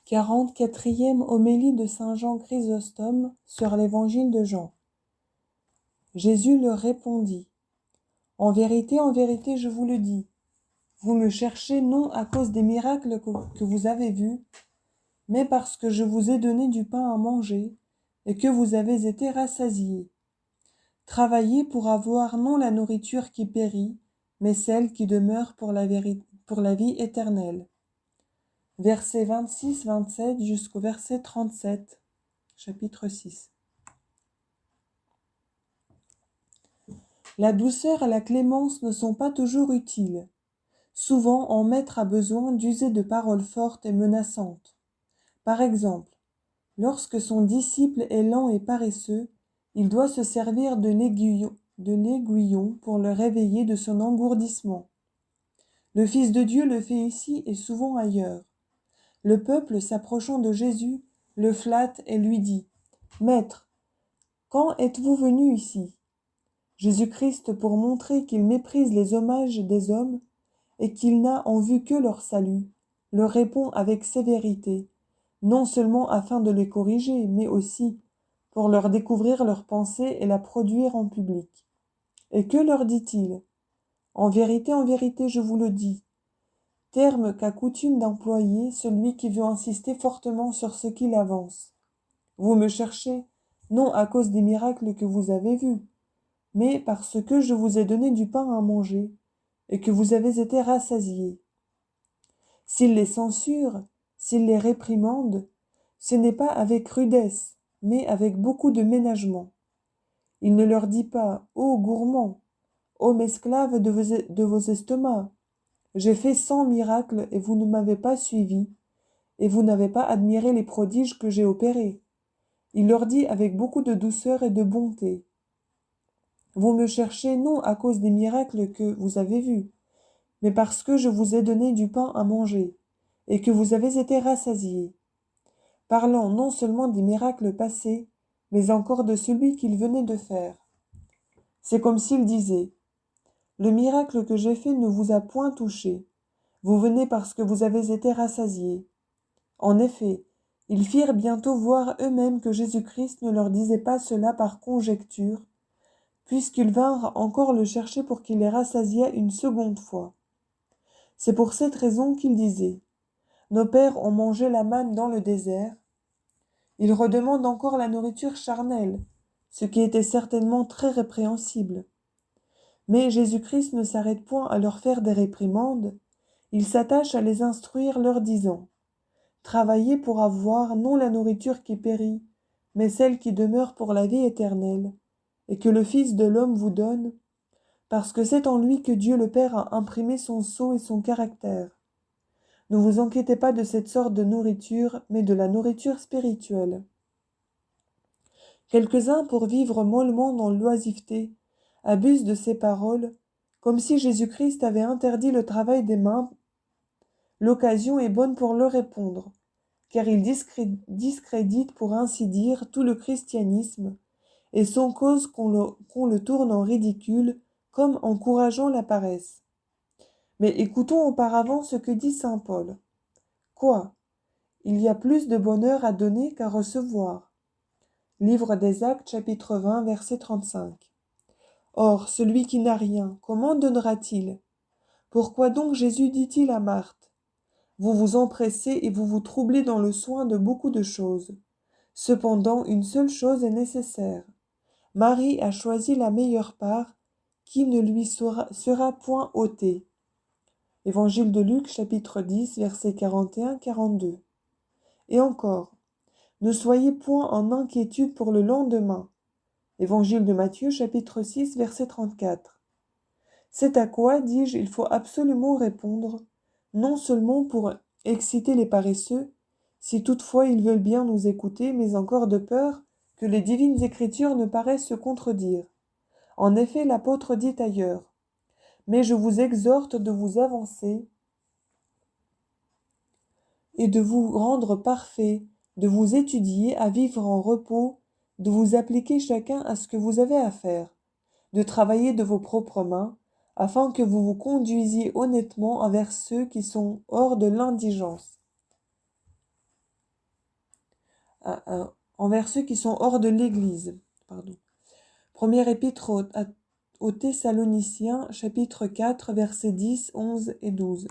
44e homélie de saint Jean Chrysostome sur l'évangile de Jean. Jésus leur répondit : en vérité, je vous le dis, vous me cherchez non à cause des miracles que vous avez vus, mais parce que je vous ai donné du pain à manger et que vous avez été rassasiés. Travaillez pour avoir non la nourriture qui périt, mais celle qui demeure pour la vie éternelle. Versets 26-27 jusqu'au verset 37, chapitre 6. La douceur et la clémence ne sont pas toujours utiles. Souvent, un maître a besoin d'user de paroles fortes et menaçantes. Par exemple, lorsque son disciple est lent et paresseux, il doit se servir de l'aiguillon pour le réveiller de son engourdissement. Le Fils de Dieu le fait ici et souvent ailleurs. Le peuple, s'approchant de Jésus, le flatte et lui dit : « Maître, quand êtes-vous venu ici ?» Jésus-Christ, pour montrer qu'il méprise les hommages des hommes et qu'il n'a en vue que leur salut, leur répond avec sévérité, non seulement afin de les corriger, mais aussi pour leur découvrir leurs pensées et la produire en public. Et que leur dit-il ? En vérité, je vous le dis, terme qu'a coutume d'employer celui qui veut insister fortement sur ce qu'il avance. Vous me cherchez, non à cause des miracles que vous avez vus, mais parce que je vous ai donné du pain à manger, et que vous avez été rassasiés. S'il les censure, s'il les réprimande, ce n'est pas avec rudesse, mais avec beaucoup de ménagement. Il ne leur dit pas : « Ô gourmands, ô esclaves de vos estomacs, j'ai fait 100 miracles et vous ne m'avez pas suivi, et vous n'avez pas admiré les prodiges que j'ai opérés. » Il leur dit avec beaucoup de douceur et de bonté : « Vous me cherchez non à cause des miracles que vous avez vus, mais parce que je vous ai donné du pain à manger, et que vous avez été rassasiés. » Parlant non seulement des miracles passés, mais encore de celui qu'il venait de faire. C'est comme s'il disait : « Le miracle que j'ai fait ne vous a point touché. Vous venez parce que vous avez été rassasiés. » En effet, ils firent bientôt voir eux-mêmes que Jésus-Christ ne leur disait pas cela par conjecture, puisqu'ils vinrent encore le chercher pour qu'il les rassasiât une seconde fois. C'est pour cette raison qu'il disait : « Nos pères ont mangé la manne dans le désert. » Ils redemandent encore la nourriture charnelle, ce qui était certainement très répréhensible. Mais Jésus-Christ ne s'arrête point à leur faire des réprimandes, il s'attache à les instruire leur disant : « Travaillez pour avoir non la nourriture qui périt, mais celle qui demeure pour la vie éternelle, et que le Fils de l'homme vous donne, parce que c'est en lui que Dieu le Père a imprimé son sceau et son caractère. Ne vous inquiétez pas de cette sorte de nourriture, mais de la nourriture spirituelle. » Quelques-uns, pour vivre mollement dans l'oisiveté, abusent de ces paroles, comme si Jésus-Christ avait interdit le travail des mains. L'occasion est bonne pour leur répondre, car il discrédite, pour ainsi dire, tout le christianisme, et sans cause qu'on le tourne en ridicule, comme encourageant la paresse. Mais écoutons auparavant ce que dit saint Paul. Quoi ? Il y a plus de bonheur à donner qu'à recevoir. Livre des Actes, chapitre 20, verset 35. Or, celui qui n'a rien, comment donnera-t-il ? Pourquoi donc Jésus dit-il à Marthe : vous vous empressez et vous vous troublez dans le soin de beaucoup de choses. Cependant, une seule chose est nécessaire. Marie a choisi la meilleure part, qui ne lui sera point ôtée. Évangile de Luc, chapitre 10, versets 41-42. Et encore, ne soyez point en inquiétude pour le lendemain. Évangile de Matthieu, chapitre 6, verset 34. C'est à quoi, dis-je, il faut absolument répondre, non seulement pour exciter les paresseux, si toutefois ils veulent bien nous écouter, mais encore de peur que les divines écritures ne paraissent se contredire. En effet, l'apôtre dit ailleurs : « Mais je vous exhorte de vous avancer et de vous rendre parfait, de vous étudier à vivre en repos, de vous appliquer chacun à ce que vous avez à faire, de travailler de vos propres mains, afin que vous vous conduisiez honnêtement envers ceux qui sont hors de l'indigence. » envers ceux qui sont hors de l'Église. Première épître aux Thessaloniciens, chapitre 4, versets 10, 11 et 12.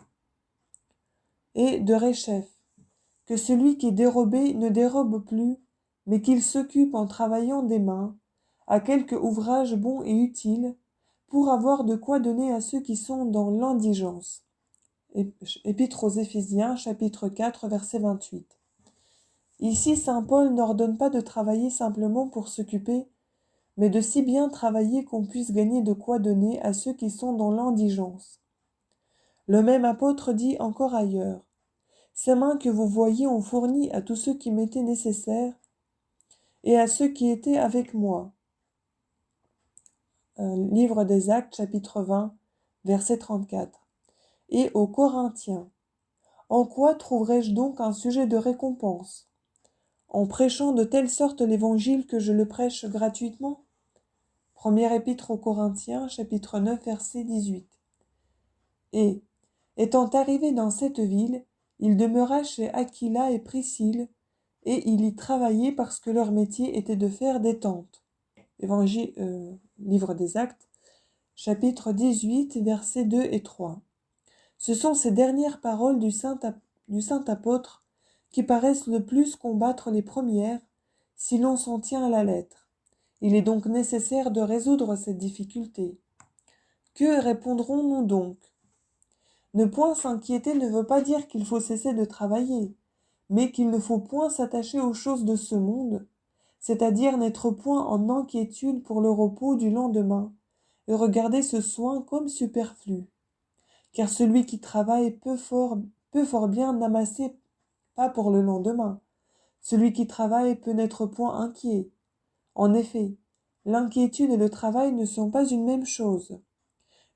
Et de Réchef, que celui qui est dérobé ne dérobe plus, mais qu'il s'occupe en travaillant des mains, à quelque ouvrage bon et utile, pour avoir de quoi donner à ceux qui sont dans l'indigence. Épître aux Éphésiens, chapitre 4, verset 28. Ici, saint Paul n'ordonne pas de travailler simplement pour s'occuper, mais de si bien travailler qu'on puisse gagner de quoi donner à ceux qui sont dans l'indigence. Le même apôtre dit encore ailleurs, « Ces mains que vous voyez ont fourni à tous ceux qui m'étaient nécessaires et à ceux qui étaient avec moi. » Livre des Actes, chapitre 20, verset 34. Et aux Corinthiens, « En quoi trouverai-je donc un sujet de récompense ? En prêchant de telle sorte l'évangile que je le prêche gratuitement ?» Première épître aux Corinthiens, chapitre 9, verset 18. Et, étant arrivé dans cette ville, il demeura chez Aquila et Priscille, et il y travaillait parce que leur métier était de faire des tentes. Livre des Actes, chapitre 18, versets 2 et 3. Ce sont ces dernières paroles du saint apôtre qui paraissent le plus combattre les premières, si l'on s'en tient à la lettre. Il est donc nécessaire de résoudre cette difficulté. Que répondrons-nous donc ? Ne point s'inquiéter ne veut pas dire qu'il faut cesser de travailler, mais qu'il ne faut point s'attacher aux choses de ce monde, c'est-à-dire n'être point en inquiétude pour le repos du lendemain, et regarder ce soin comme superflu. Car celui qui travaille peut fort bien n'amasser pas pour le lendemain. Celui qui travaille peut n'être point inquiet. En effet, l'inquiétude et le travail ne sont pas une même chose.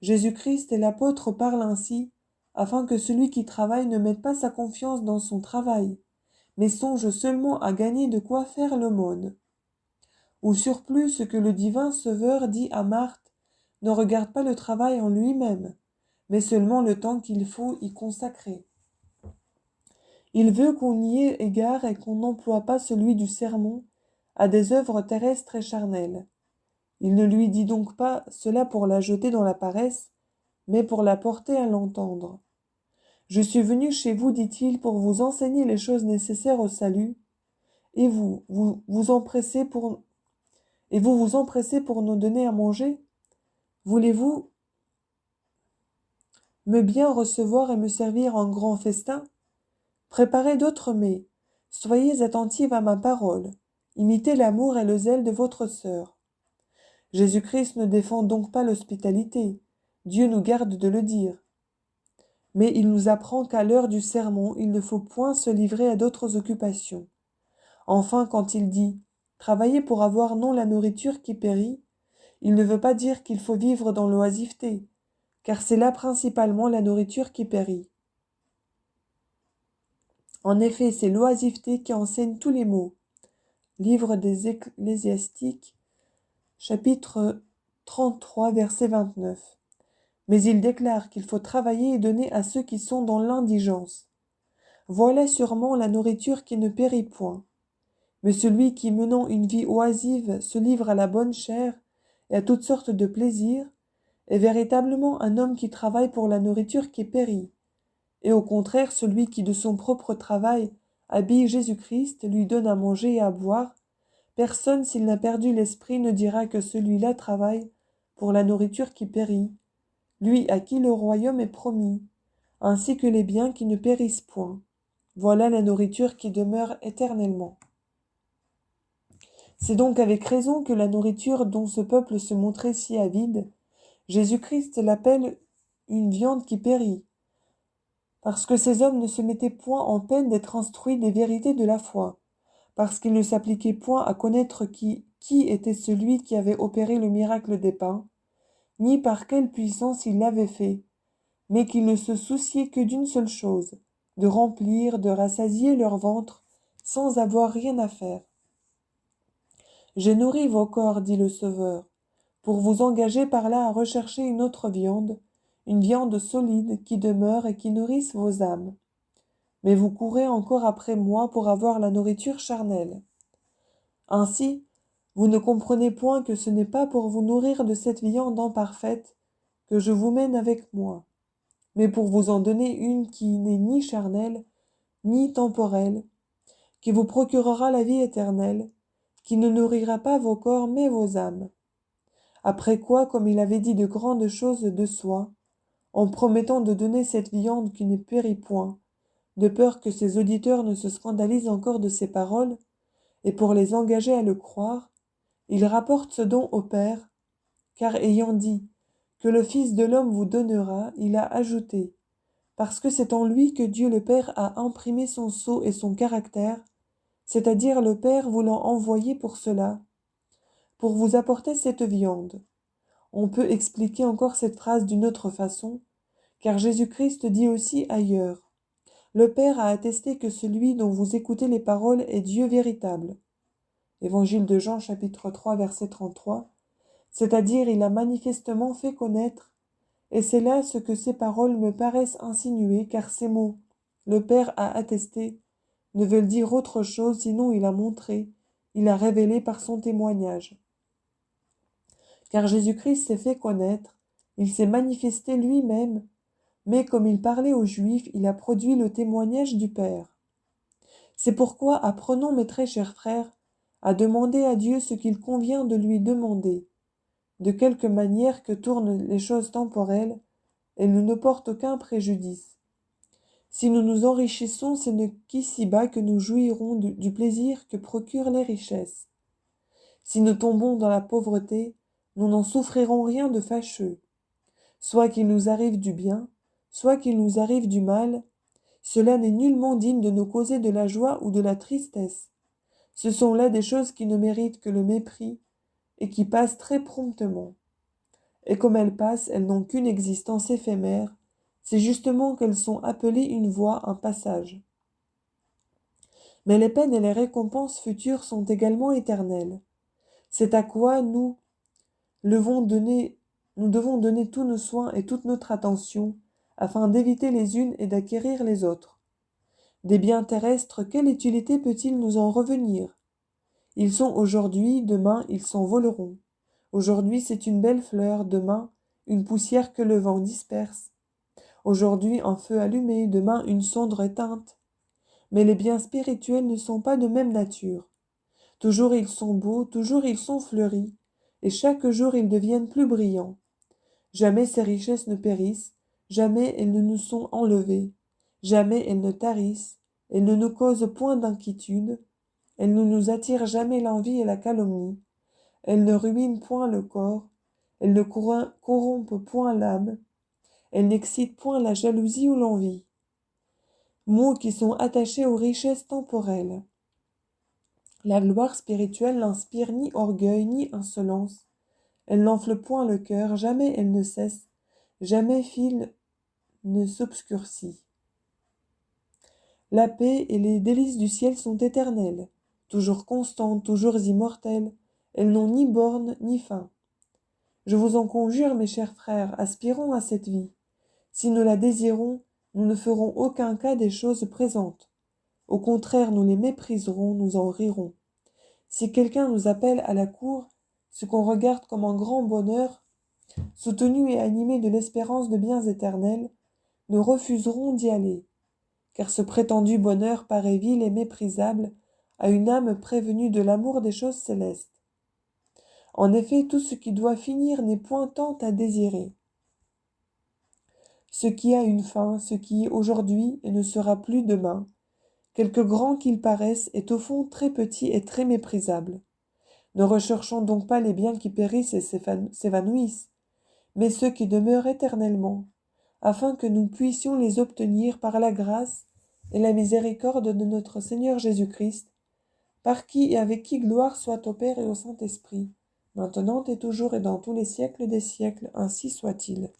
Jésus-Christ et l'apôtre parlent ainsi, afin que celui qui travaille ne mette pas sa confiance dans son travail, mais songe seulement à gagner de quoi faire l'aumône. Au surplus, ce que le divin Sauveur dit à Marthe, ne regarde pas le travail en lui-même, mais seulement le temps qu'il faut y consacrer. Il veut qu'on y ait égard et qu'on n'emploie pas celui du sermon à des œuvres terrestres et charnelles. Il ne lui dit donc pas cela pour la jeter dans la paresse, mais pour la porter à l'entendre. Je suis venu chez vous, dit-il, pour vous enseigner les choses nécessaires au salut, et vous vous empressez pour nous donner à manger? Voulez-vous me bien recevoir et me servir en grand festin? Préparez d'autres mets. Soyez attentive à ma parole. Imitez l'amour et le zèle de votre sœur. Jésus-Christ ne défend donc pas l'hospitalité. Dieu nous garde de le dire. Mais il nous apprend qu'à l'heure du sermon, il ne faut point se livrer à d'autres occupations. Enfin, quand il dit « Travaillez pour avoir non la nourriture qui périt », il ne veut pas dire qu'il faut vivre dans l'oisiveté, car c'est là principalement la nourriture qui périt. En effet, c'est l'oisiveté qui enseigne tous les maux. Livre des Ecclésiastiques, chapitre 33, verset 29. Mais il déclare qu'il faut travailler et donner à ceux qui sont dans l'indigence. Voilà sûrement la nourriture qui ne périt point. Mais celui qui, menant une vie oisive, se livre à la bonne chère et à toutes sortes de plaisirs, est véritablement un homme qui travaille pour la nourriture qui périt. Et au contraire, celui qui de son propre travail habille Jésus-Christ, lui donne à manger et à boire, personne, s'il n'a perdu l'esprit, ne dira que celui-là travaille pour la nourriture qui périt, lui à qui le royaume est promis, ainsi que les biens qui ne périssent point. Voilà la nourriture qui demeure éternellement. C'est donc avec raison que la nourriture dont ce peuple se montrait si avide, Jésus-Christ l'appelle une viande qui périt, parce que ces hommes ne se mettaient point en peine d'être instruits des vérités de la foi, parce qu'ils ne s'appliquaient point à connaître qui était celui qui avait opéré le miracle des pains, ni par quelle puissance il l'avait fait, mais qu'ils ne se souciaient que d'une seule chose, de remplir, de rassasier leur ventre, sans avoir rien à faire. J'ai nourri vos corps, dit le Sauveur, pour vous engager par là à rechercher une autre viande, une viande solide qui demeure et qui nourrisse vos âmes. Mais vous courez encore après moi pour avoir la nourriture charnelle. Ainsi, vous ne comprenez point que ce n'est pas pour vous nourrir de cette viande imparfaite que je vous mène avec moi, mais pour vous en donner une qui n'est ni charnelle, ni temporelle, qui vous procurera la vie éternelle, qui ne nourrira pas vos corps mais vos âmes. Après quoi, comme il avait dit de grandes choses de soi, en promettant de donner cette viande qui ne périt point, de peur que ses auditeurs ne se scandalisent encore de ses paroles, et pour les engager à le croire, il rapporte ce don au Père, car ayant dit que le Fils de l'homme vous donnera, il a ajouté, parce que c'est en lui que Dieu le Père a imprimé son sceau et son caractère, c'est-à-dire le Père voulant envoyer pour cela, pour vous apporter cette viande. On peut expliquer encore cette phrase d'une autre façon, car Jésus-Christ dit aussi ailleurs, « Le Père a attesté que celui dont vous écoutez les paroles est Dieu véritable. » Évangile de Jean chapitre 3 verset 33, c'est-à-dire il a manifestement fait connaître, et c'est là ce que ces paroles me paraissent insinuer, car ces mots, « Le Père a attesté », ne veulent dire autre chose, sinon il a montré, il a révélé par son témoignage. Car Jésus-Christ s'est fait connaître, il s'est manifesté lui-même, mais comme il parlait aux Juifs, il a produit le témoignage du Père. C'est pourquoi apprenons, mes très chers frères, à demander à Dieu ce qu'il convient de lui demander. De quelque manière que tournent les choses temporelles, elles ne nous portent aucun préjudice. Si nous nous enrichissons, ce n'est qu'ici-bas que nous jouirons du plaisir que procurent les richesses. Si nous tombons dans la pauvreté, nous n'en souffrirons rien de fâcheux. Soit qu'il nous arrive du bien, soit qu'il nous arrive du mal, cela n'est nullement digne de nous causer de la joie ou de la tristesse. Ce sont là des choses qui ne méritent que le mépris et qui passent très promptement. Et comme elles passent, elles n'ont qu'une existence éphémère, c'est justement qu'elles sont appelées une voie, un passage. Mais les peines et les récompenses futures sont également éternelles. C'est à quoi nous devons donner tous nos soins et toute notre attention, afin d'éviter les unes et d'acquérir les autres. Des biens terrestres, quelle utilité peut-il nous en revenir? Ils sont aujourd'hui, demain ils s'envoleront. Aujourd'hui c'est une belle fleur, demain une poussière que le vent disperse. Aujourd'hui un feu allumé, demain une cendre éteinte. Mais les biens spirituels ne sont pas de même nature. Toujours ils sont beaux, toujours ils sont fleuris, et chaque jour ils deviennent plus brillants. Jamais ces richesses ne périssent, jamais elles ne nous sont enlevées, jamais elles ne tarissent, elles ne nous causent point d'inquiétude, elles ne nous attirent jamais l'envie et la calomnie, elles ne ruinent point le corps, elles ne corrompent point l'âme, elles n'excitent point la jalousie ou l'envie. Mots qui sont attachés aux richesses temporelles. La gloire spirituelle n'inspire ni orgueil ni insolence. Elle n'enfle point le cœur, jamais elle ne cesse, jamais fil ne s'obscurcit. La paix et les délices du ciel sont éternelles, toujours constantes, toujours immortelles. Elles n'ont ni borne ni fin. Je vous en conjure, mes chers frères, aspirons à cette vie. Si nous la désirons, nous ne ferons aucun cas des choses présentes. Au contraire, nous les mépriserons, nous en rirons. Si quelqu'un nous appelle à la cour, ce qu'on regarde comme un grand bonheur, soutenu et animé de l'espérance de biens éternels, nous refuserons d'y aller, car ce prétendu bonheur paraît vil et méprisable à une âme prévenue de l'amour des choses célestes. En effet, tout ce qui doit finir n'est point tant à désirer. Ce qui a une fin, ce qui est aujourd'hui et ne sera plus demain, quelque grand qu'il paraisse, est au fond très petit et très méprisable. Ne recherchons donc pas les biens qui périssent et s'évanouissent, mais ceux qui demeurent éternellement, afin que nous puissions les obtenir par la grâce et la miséricorde de notre Seigneur Jésus-Christ, par qui et avec qui gloire soit au Père et au Saint-Esprit, maintenant et toujours et dans tous les siècles des siècles, ainsi soit-il.